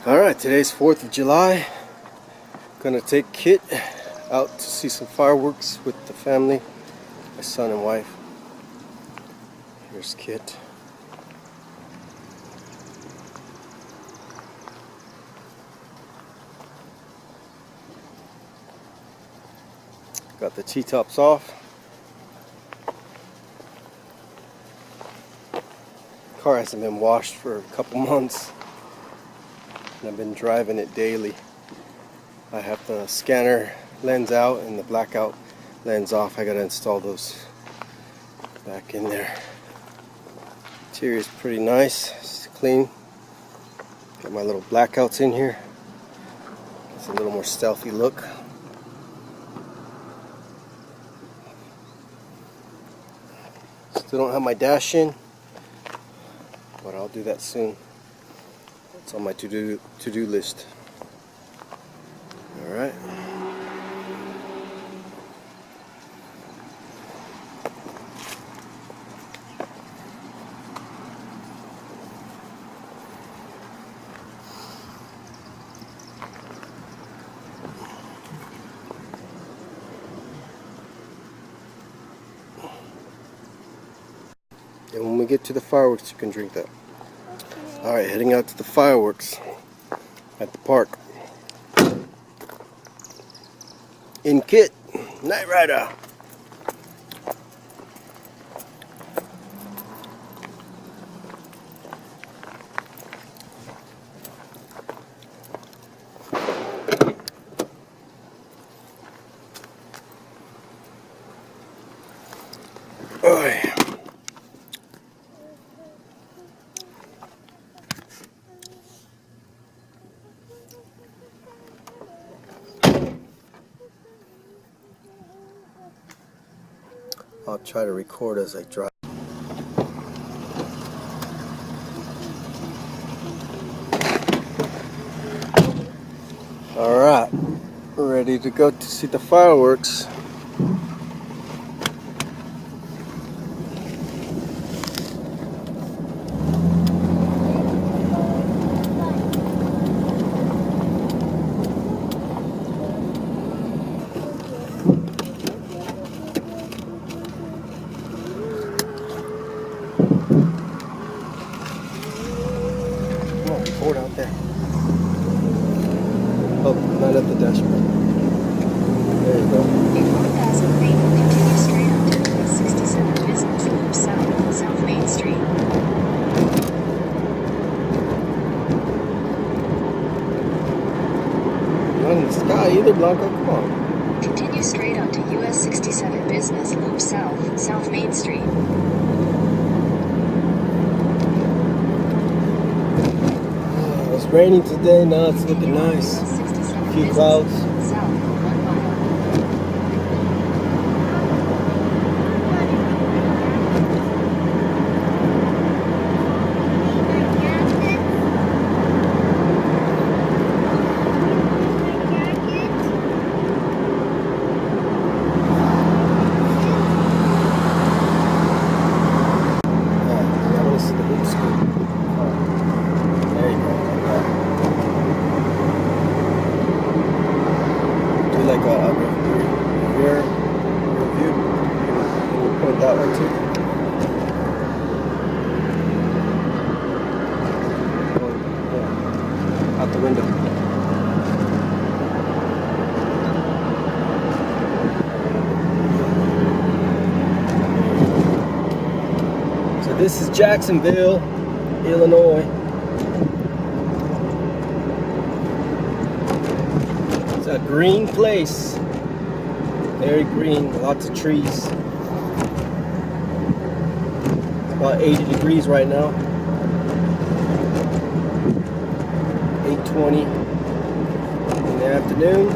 Alright, today's 4th of July. Gonna take Kitt out to see some fireworks with the family, my son and wife. Here's Kitt. Got the T-tops off. Car hasn't been washed for a couple months. And I've been driving it daily. I have the scanner lens out and the blackout lens off. I gotta install those back in there. Interior is pretty nice. It's clean. Got my little blackouts in here. It's a little more stealthy look. Still don't have my dash in, but I'll do that soon. It's on my to-do list. All right. And when we get to the fireworks, you can drink that. Alright, heading out to the fireworks at the park. In Kitt, Night Rider. Alright. I'll try to record as I drive. Alright, we're ready to go to see the fireworks. Record out there. Oh, not at the dashboard. There you go. In 1,000 feet, continue straight onto US 67 Business Loop South, South Main Street. Not in the sky either, Blanca. Come on. Continue straight onto US 67 Business Loop South, South Main Street. It's raining today, now it's looking nice. A few clouds. South, 1 mile. I want to see the big screen. There you go. Do like a rear view. Can you point that way too? Yeah. Out the window. So this is Jacksonville, Illinois. It's a green place. Very green, lots of trees. About 80 degrees right now. 8:20 in the afternoon.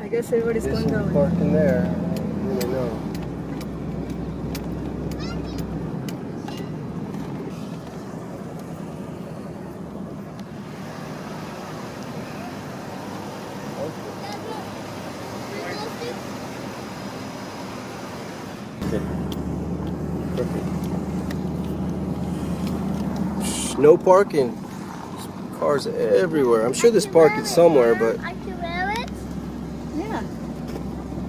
guess everybody's This going one's down. parked in there. I don't really know. Okay. Perfect. No parking. There's cars everywhere. I'm sure there's parking somewhere, but I can wear it? Yeah.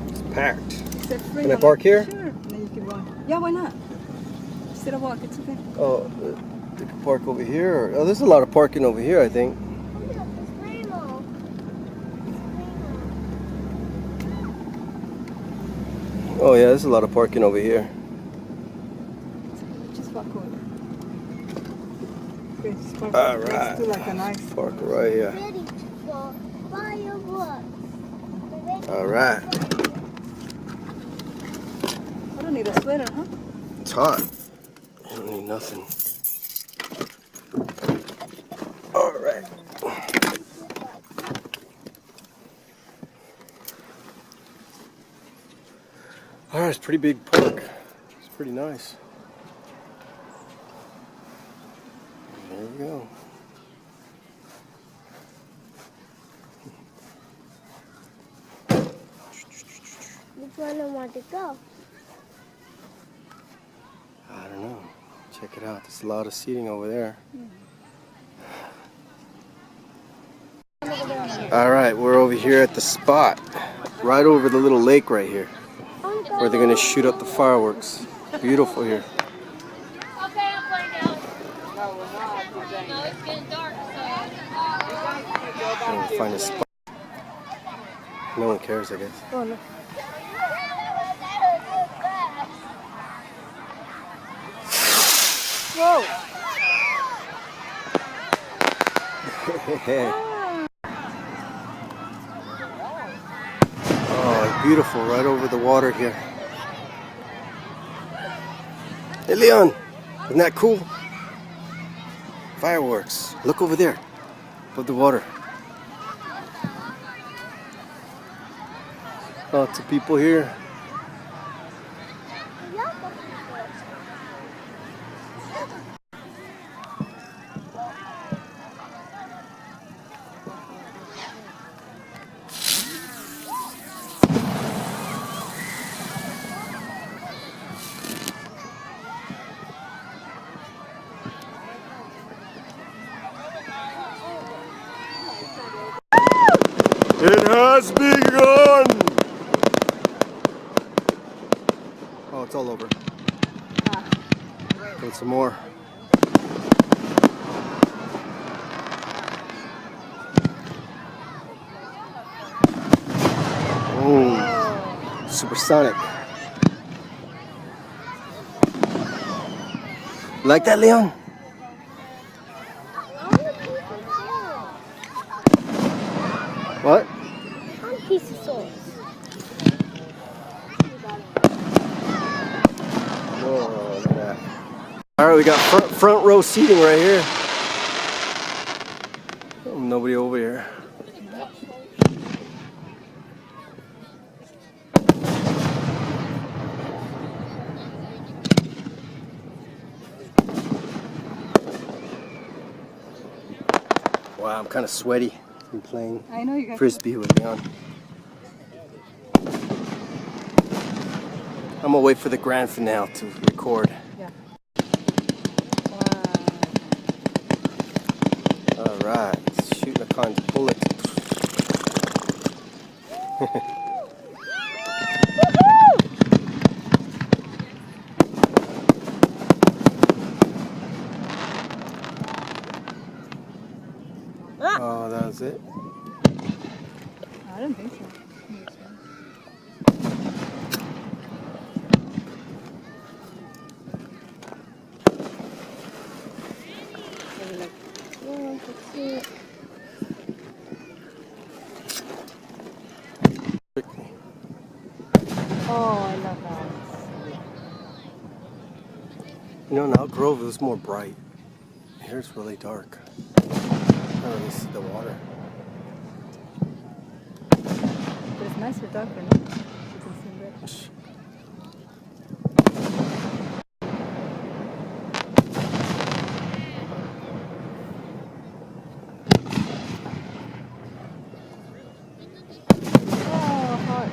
it's packed. Except for Can I park here? Sure. And then you can walk. Yeah, why not? Instead of walk, it's okay. Oh, they can park over here. Oh, there's a lot of parking over here, I think. Look, it's rainbow. Oh yeah, there's a lot of parking over here. Just walk over. Okay, just park All next right. to like a nice. Park right here. Ready for fireworks. All right. I don't need a sweater, huh? It's hot. I don't need nothing. All right. All right, it's a pretty big park. It's pretty nice. There we go. Which one I want to go? I don't know. Check it out. There's a lot of seating over there. All right, we're over here at the spot, right over the little lake right here, where they're gonna shoot up the fireworks. Beautiful here. Okay, I'm playing now. No, it's getting dark, so. Trying to find a spot. No one cares, I guess. Oh, no. Whoa! Oh, beautiful, right over the water here. Hey, Leon, isn't that cool? Fireworks. Look over there, above the water. Lots of people here. It has begun! Oh, it's all over. Get some more. Oh, supersonic. Like that, Leon? What? One piece of sauce. Whoa, look at that. All right, we got front row seating right here. Oh, nobody over here. Wow, I'm kind of sweaty from playing I know you guys. frisbee with Leon. I'm gonna wait for the grand finale to record. Yeah. All right, shooting a kind of bullet. Oh, that was it. I don't think so. Oh, I love that. You know, in Elk Grove it was more bright. Here it's really dark. I don't really see the water. But it's nicer darker, no? You can see red. Oh, heart.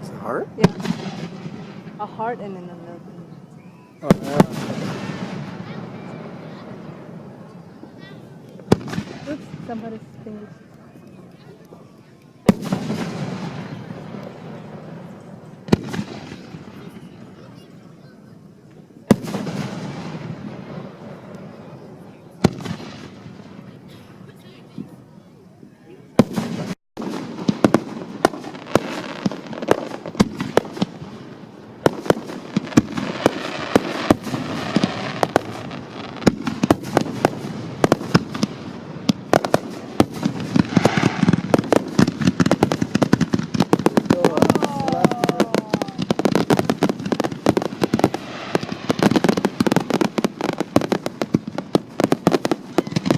Is it heart? Yeah. A heart and then another. Oh, yeah. Oops, somebody's fingers.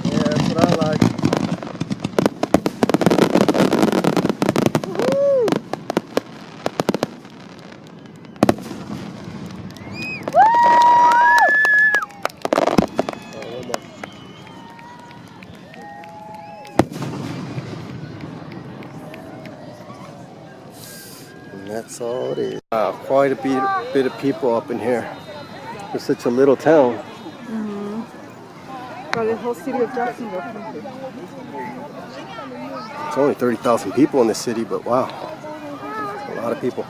Yeah, that's what I like. Oh, one more. And that's all it is. Wow, quite a bit of people up in here. For such a little town. Probably the whole city of Jacksonville. It's only 30,000 people in this city, but wow, a lot of people.